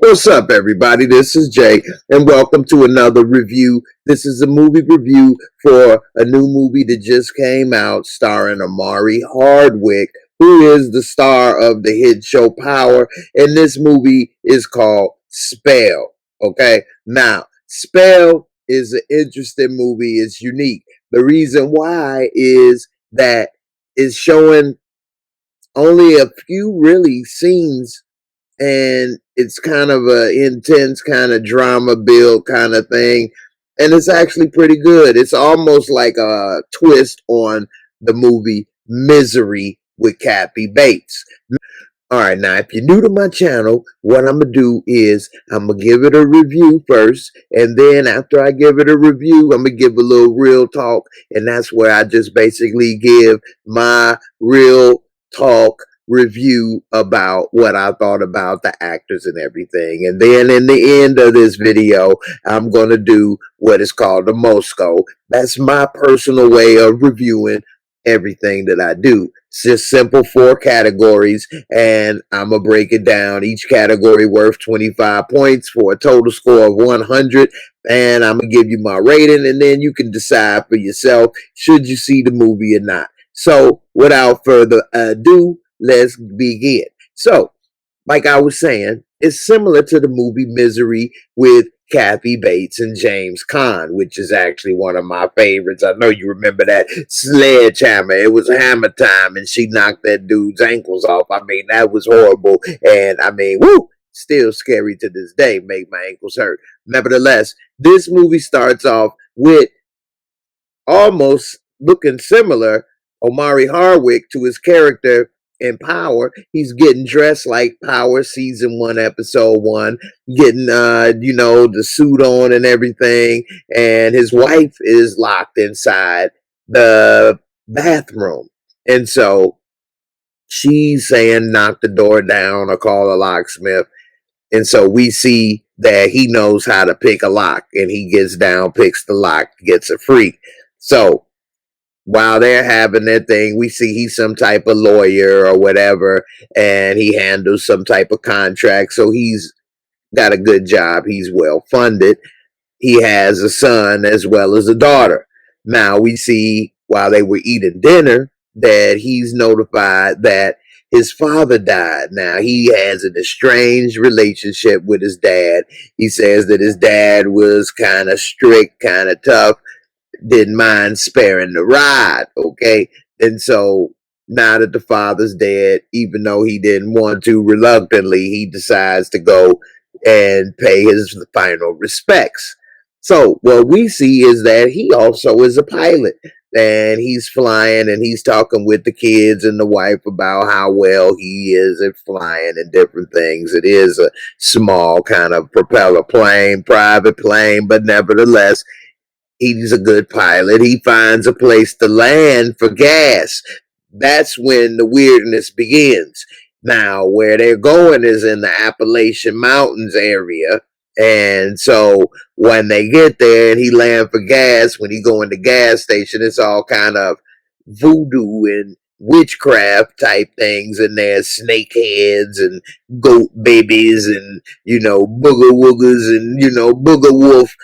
What's up, everybody? This is Jay, and welcome to another review. This is a movie review for a new movie that just came out starring Omari Hardwick, who is the star of the hit show Power, and this movie is called Spell. Okay? Now, Spell is an interesting movie. It's unique. The reason why is that it's showing only a few really scenes, and it's kind of a intense kind of drama build kind of thing, and it's actually pretty good. It's almost like a twist on the movie Misery with Kathy Bates. All right, now if you're new to my channel, what I'm gonna do is I'm gonna give it a review first, and then after I give it a review, I'm gonna give a little real talk, and that's where I just basically give my real talk review about what I thought about the actors and everything. And then in the end of this video, I'm gonna do what is called the Mosco. That's my personal way of reviewing everything that I do. It's just simple 4 categories, and I'm gonna break it down. Each category worth 25 points for a total score of 100, and I'm gonna give you my rating, and then you can decide for yourself should you see the movie or not. So without further ado, let's begin. So, like I was saying, it's similar to the movie Misery with Kathy Bates and James Caan, which is actually one of my favorites. I know you remember that sledgehammer. It was hammer time, and she knocked that dude's ankles off. I mean, that was horrible. And I mean, woo, still scary to this day, make my ankles hurt. Nevertheless, this movie starts off with almost looking similar Omari Hardwick to his character in Power. He's getting dressed like Power season 1, episode 1, getting the suit on and everything, and his wife is locked inside the bathroom, and so she's saying knock the door down or call a locksmith. And so we see that he knows how to pick a lock, and he gets down, picks the lock, gets a freak. So while they're having their thing, we see he's some type of lawyer or whatever, and he handles some type of contract. So he's got a good job. He's well funded. He has a son as well as a daughter. Now we see while they were eating dinner that he's notified that his father died. Now he has an estranged relationship with his dad. He says that his dad was kind of strict, kind of tough, didn't mind sparing the ride, okay? And so now that the father's dead, even though he didn't want to, reluctantly, he decides to go and pay his final respects. So what we see is that he also is a pilot, and he's flying, and he's talking with the kids and the wife about how well he is at flying and different things. It is a small kind of propeller plane, private plane, but nevertheless, he's a good pilot. He finds a place to land for gas. That's when the weirdness begins. Now, where they're going is in the Appalachian Mountains area. And so when they get there and he lands for gas, when he go in the gas station, it's all kind of voodoo and witchcraft type things in there, snake heads and goat babies and, booger woogers and, booger wolf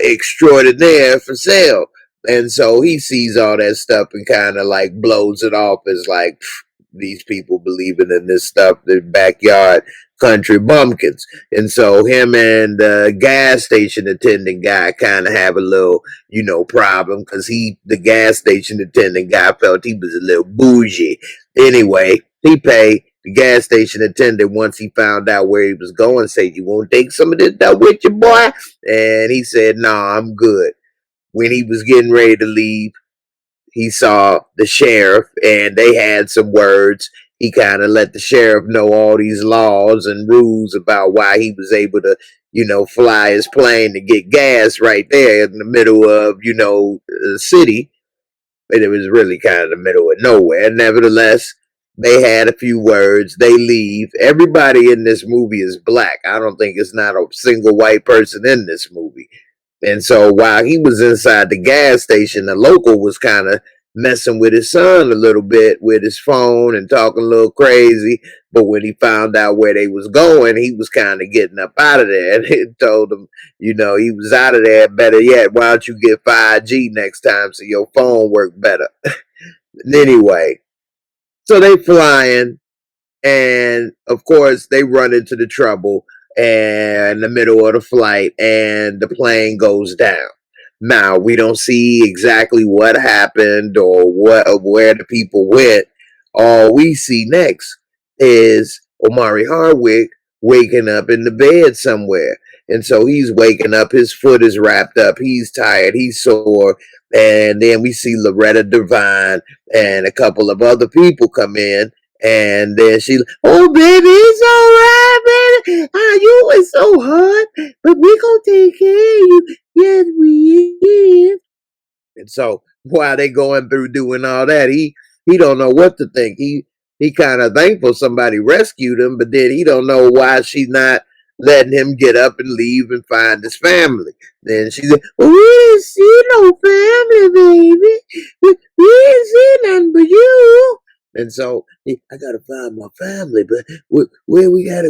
extraordinaire for sale. And so he sees all that stuff and kind of like blows it off as like, these people believing in this stuff, the backyard country bumpkins. And so him and the gas station attendant guy kind of have a little, problem, because the gas station attendant guy felt he was a little bougie. Anyway, he paid the gas station attendant, once he found out where he was going, said, "You won't take some of this stuff with you, boy?" And he said, "No, I'm good." When he was getting ready to leave, he saw the sheriff, and they had some words. He kind of let the sheriff know all these laws and rules about why he was able to, fly his plane to get gas right there in the middle of, the city. But it was really kind of the middle of nowhere. Nevertheless, they had a few words. They leave. Everybody in this movie is black. I don't think it's not a single white person in this movie. And so while he was inside the gas station, the local was kind of messing with his son a little bit with his phone and talking a little crazy. But when he found out where they was going, he was kind of getting up out of there. And he told them, he was out of there. Better yet, why don't you get 5G next time so your phone work better? Anyway, so they flying, and of course they run into the trouble in the middle of the flight, and the plane goes down. Now we don't see exactly what happened or where the people went. All we see next is Omari Hardwick waking up in the bed somewhere. And so he's waking up, his foot is wrapped up, he's tired, he's sore. And then we see Loretta Devine and a couple of other people come in. And then she, oh baby, it's all right, baby. Ah, you was so hot, but we gonna take care of you. Yes, we is. And so while they going through doing all that, he don't know what to think. He kind of thankful somebody rescued him, but then he don't know why she's not letting him get up and leave and find his family. Then she said, well, we didn't see no family, baby. We didn't see nothing but you. And so I gotta find my family, but where we got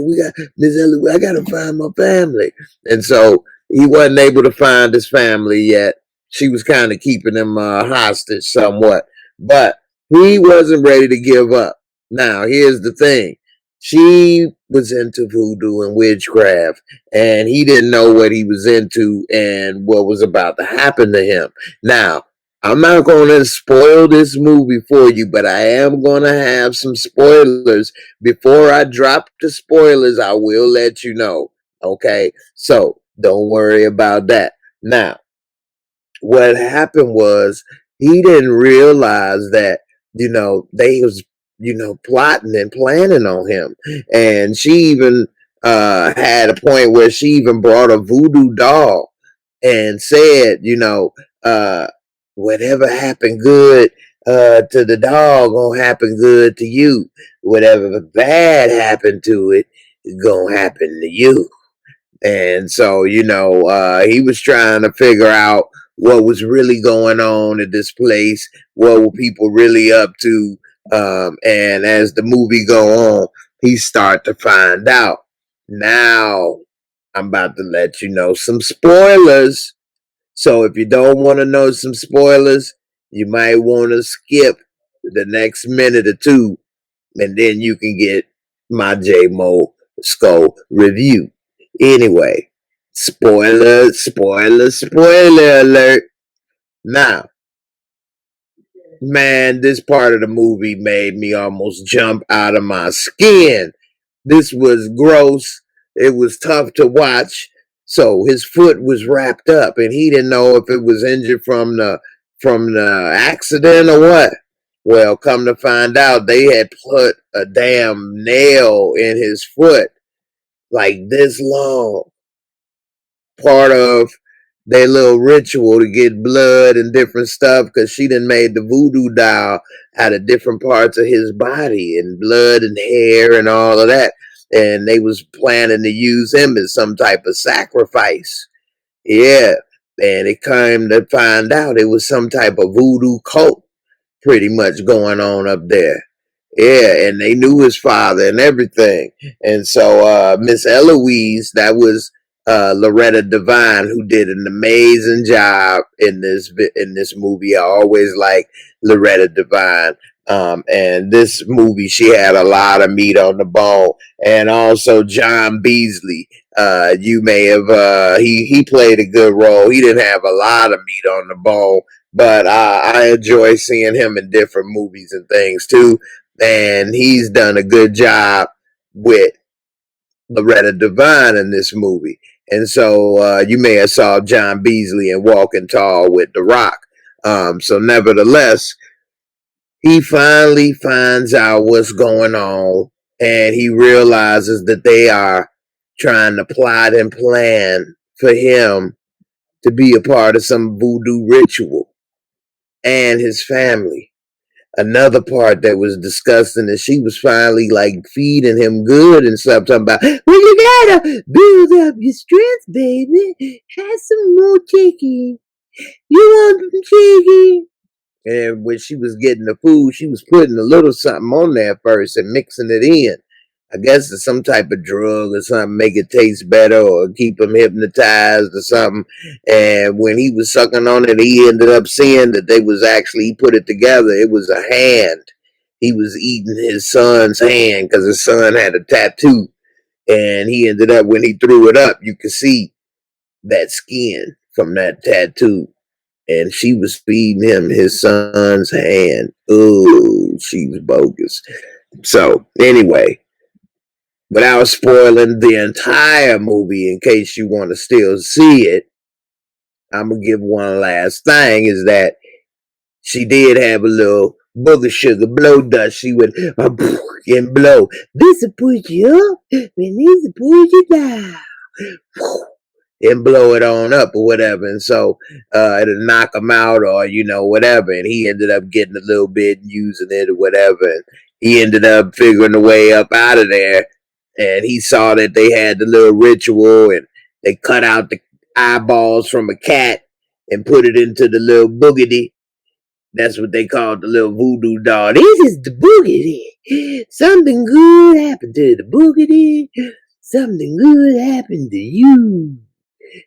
Miss Ellie, I gotta find my family. And so he wasn't able to find his family yet. She was kind of keeping him hostage somewhat, but he wasn't ready to give up. Now, here's the thing. She was into voodoo and witchcraft, and he didn't know what he was into and what was about to happen to him. Now, I'm not going to spoil this movie for you, but I am going to have some spoilers. Before I drop the spoilers, I will let you know. Okay? So, don't worry about that. Now, what happened was he didn't realize that, they was, plotting and planning on him. And she even had a point where she even brought a voodoo doll and said, uh, whatever happened good to the dog gonna happen good to you. Whatever bad happened to it, gonna happen to you. And so, he was trying to figure out what was really going on at this place, what were people really up to. And as the movie go on, he start to find out. Now, I'm about to let you know some spoilers. So if you don't want to know some spoilers, you might want to skip the next minute or two, and then you can get my J-Mo Skull review. Anyway, spoiler alert. Now, man, this part of the movie made me almost jump out of my skin. This was gross. It was tough to watch. So his foot was wrapped up, and he didn't know if it was injured from the accident or what. Well, come to find out, they had put a damn nail in his foot, like this long, part of their little ritual to get blood and different stuff, because she done made the voodoo doll out of different parts of his body and blood and hair and all of that. And they was planning to use him as some type of sacrifice. Yeah. And it came to find out it was some type of voodoo cult pretty much going on up there. Yeah, and they knew his father and everything. And so Miss Eloise, that was Loretta Devine, who did an amazing job in this movie. I always like Loretta Devine. And this movie, she had a lot of meat on the bone. And also John Beasley. You may have he played a good role. He didn't have a lot of meat on the bone, but I enjoy seeing him in different movies and things too. And he's done a good job with Loretta Devine in this movie. And so you may have saw John Beasley in Walking Tall with The Rock. So nevertheless, he finally finds out what's going on, and he realizes that they are trying to plot and plan for him to be a part of some voodoo ritual and his family. Another part that was disgusting is she was finally like feeding him good and stuff, talking about, well, you gotta build up your strength, baby. Have some more chicken. You want some chicken? And when she was getting the food, she was putting a little something on there first and mixing it in. I guess it's some type of drug or something, make it taste better or keep him hypnotized or something. And when he was sucking on it, he ended up seeing that they was actually, he put it together. It was a hand. He was eating his son's hand because his son had a tattoo. And he ended up, when he threw it up, you could see that skin from that tattoo. And she was feeding him his son's hand. Oh, she was bogus. So, anyway, without spoiling the entire movie, in case you want to still see it, I'm going to give one last thing is that she did have a little booger sugar blow dust. She would and blow. This will put you up, and this will put you down. And blow it on up or whatever. And so it'll knock him out or, whatever. And he ended up getting a little bit and using it or whatever. And he ended up figuring a way up out of there. And he saw that they had the little ritual and they cut out the eyeballs from a cat and put it into the little boogity. That's what they called the little voodoo doll. This is the boogity. Something good happened to the boogity. Something good happened to you.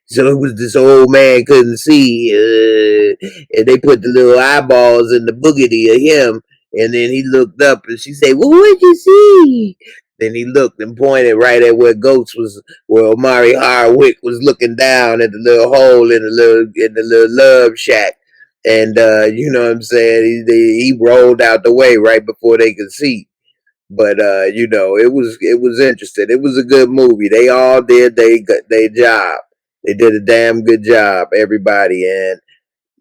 So it was this old man couldn't see, and they put the little eyeballs in the boogity of him, and then he looked up, and she said, "Well, what'd you see?" Then he looked and pointed right at where Omari Hardwick was looking down at the little hole in the little love shack, and you know what I'm saying? He rolled out the way right before they could see. But it was interesting. It was a good movie. They all did their job. They did a damn good job, everybody. And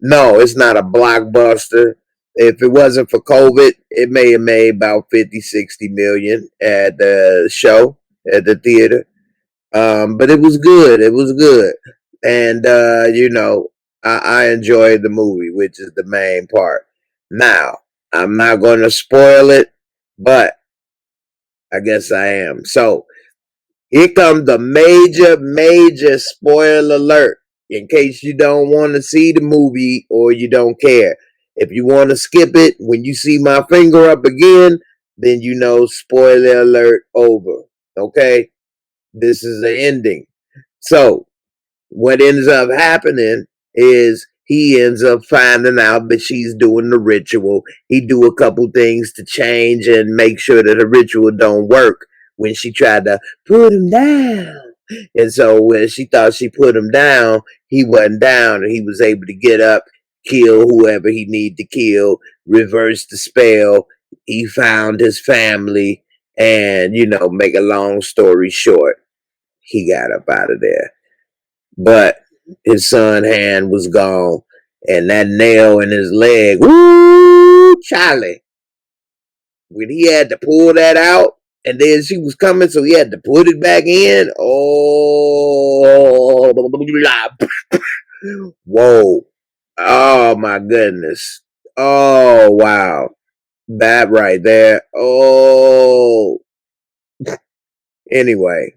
no, it's not a blockbuster. If it wasn't for COVID, it may have made about 50, 60 million at the show, at the theater. But it was good. It was good. And I enjoyed the movie, which is the main part. Now, I'm not gonna spoil it, but I guess I am. So here comes the major spoiler alert. In case you don't want to see the movie or you don't care. If you want to skip it, when you see my finger up again, then spoiler alert over. Okay? This is the ending. So what ends up happening is he ends up finding out that she's doing the ritual. He do a couple things to change and make sure that the ritual don't work when she tried to put him down. And so when she thought she put him down, he wasn't down and he was able to get up, kill whoever he needed to kill, reverse the spell. He found his family and, make a long story short, he got up out of there. But his son hand was gone, and that nail in his leg, woo, Charlie. When he had to pull that out, and then she was coming, so he had to put it back in. Oh, whoa. Oh, my goodness. Oh, wow. That right there. Oh. Anyway,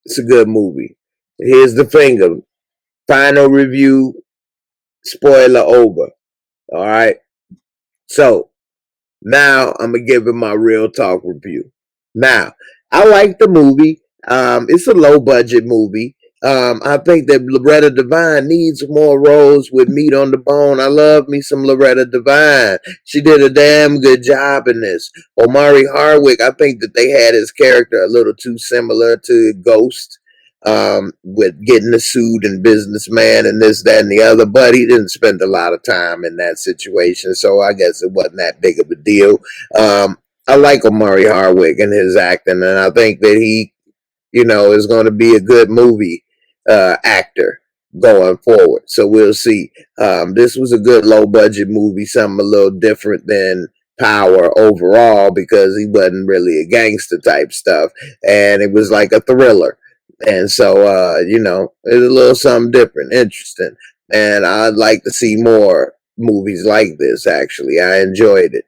it's a good movie. Here's the finger. Final review. Spoiler over. All right. So now I'm gonna give it my real talk review. Now, I like the movie. It's a low budget movie. I think that Loretta Devine needs more roles with meat on the bone. I love me some Loretta Devine. She did a damn good job in this. Omari Hardwick, I think that they had his character a little too similar to Ghost. With getting the suit and businessman and this, that, and the other, but he didn't spend a lot of time in that situation, so I guess it wasn't that big of a deal. I like Omari Hardwick and his acting, and I think that he, is going to be a good movie actor going forward. So we'll see. This was a good low budget movie, something a little different than Power overall because he wasn't really a gangster type stuff, and it was like a thriller. And so, it's a little something different, interesting. And I'd like to see more movies like this, actually. I enjoyed it.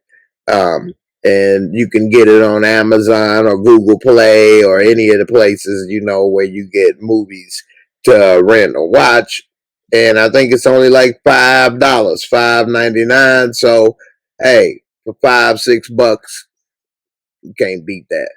And you can get it on Amazon or Google Play or any of the places, where you get movies to rent or watch. And I think it's only like $5, $5.99. So, hey, for $5, $6, you can't beat that.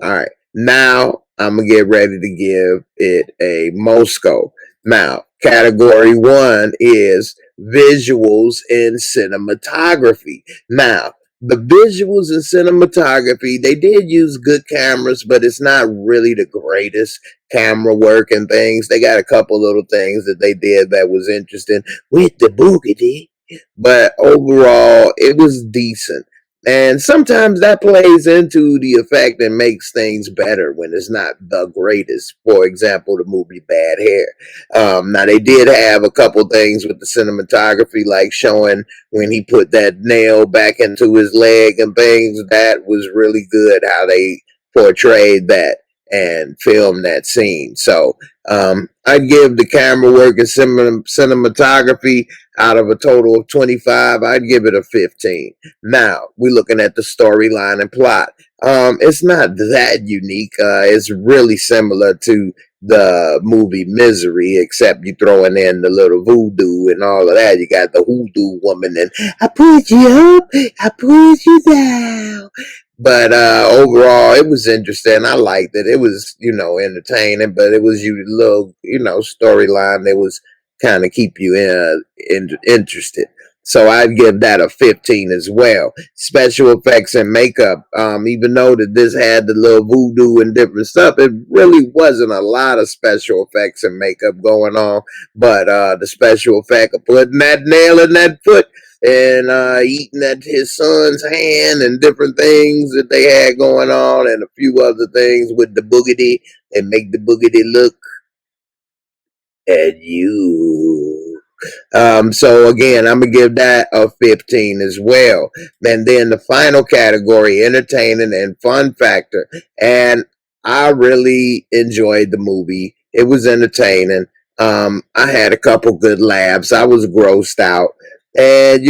All right. Now I'm going to get ready to give it a Moscow. Now, category 1 is visuals in cinematography. Now, the visuals in cinematography, they did use good cameras, but it's not really the greatest camera work and things. They got a couple little things that they did that was interesting with the boogity, but overall, it was decent. And sometimes that plays into the effect and makes things better when it's not the greatest. For example, the movie Bad Hair. Now, they did have a couple things with the cinematography, like showing when he put that nail back into his leg and things. That was really good how they portrayed that and filmed that scene. So I'd give the camera work and cinematography out of a total of 25, I'd give it a 15. Now, we're looking at the storyline and plot. It's not that unique. It's really similar to the movie Misery, except you throwing in the little voodoo and all of that. You got the hoodoo woman and I put you up, I put you down. But overall, it was interesting. I liked it. It was, entertaining, but it was you little, storyline that was kind of keep you interested. So I'd give that a 15 as well. Special effects and makeup, even though that this had the little voodoo and different stuff, it really wasn't a lot of special effects and makeup going on. But the special effect of putting that nail in that foot and eating at his son's hand and different things that they had going on, and a few other things with the boogity and make the boogity look at you. So again, I'm gonna give that a 15 as well. And then the final category, entertaining and fun factor. And I really enjoyed the movie. It was entertaining. I had a couple good laughs. I was grossed out. And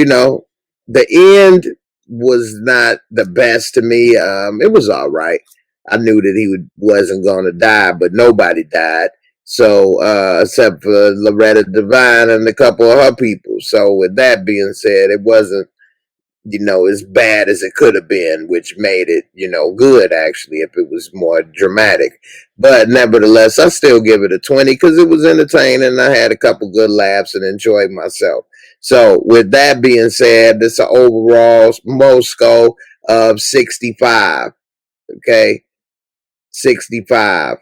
the end was not the best to me. It was all right. I knew that wasn't gonna die, but nobody died. So, except for Loretta Devine and a couple of her people. So, with that being said, it wasn't, as bad as it could have been, which made it, good actually, if it was more dramatic. But nevertheless, I still give it a 20 because it was entertaining. I had a couple good laughs and enjoyed myself. So, with that being said, this is an overall Moscow of 65. Okay, 65.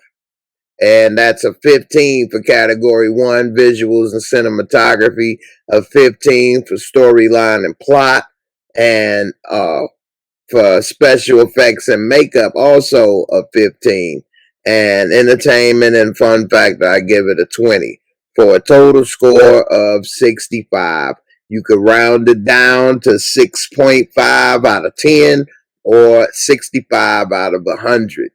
And that's a 15 for category 1, visuals and cinematography, a 15 for storyline and plot, and for special effects and makeup, also a 15. And entertainment and fun factor, I give it a 20 for a total score of 65. You could round it down to 6.5 out of 10 or 65 out of 100.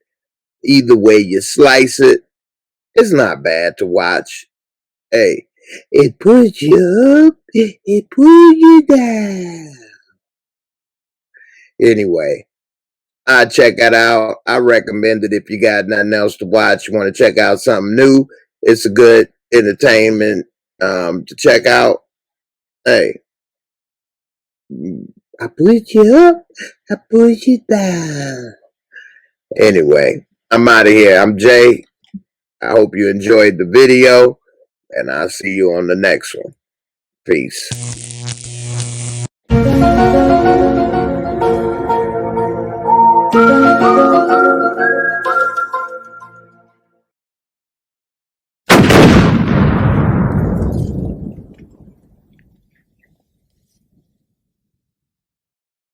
Either way you slice it, it's not bad to watch. Hey, it puts you up, it pulls you down. Anyway, I check that out. I recommend it if you got nothing else to watch. You want to check out something new. It's a good entertainment to check out. Hey, I put you up, I put you down. Anyway, I'm out of here. I'm Jay. I hope you enjoyed the video, and I'll see you on the next one. Peace.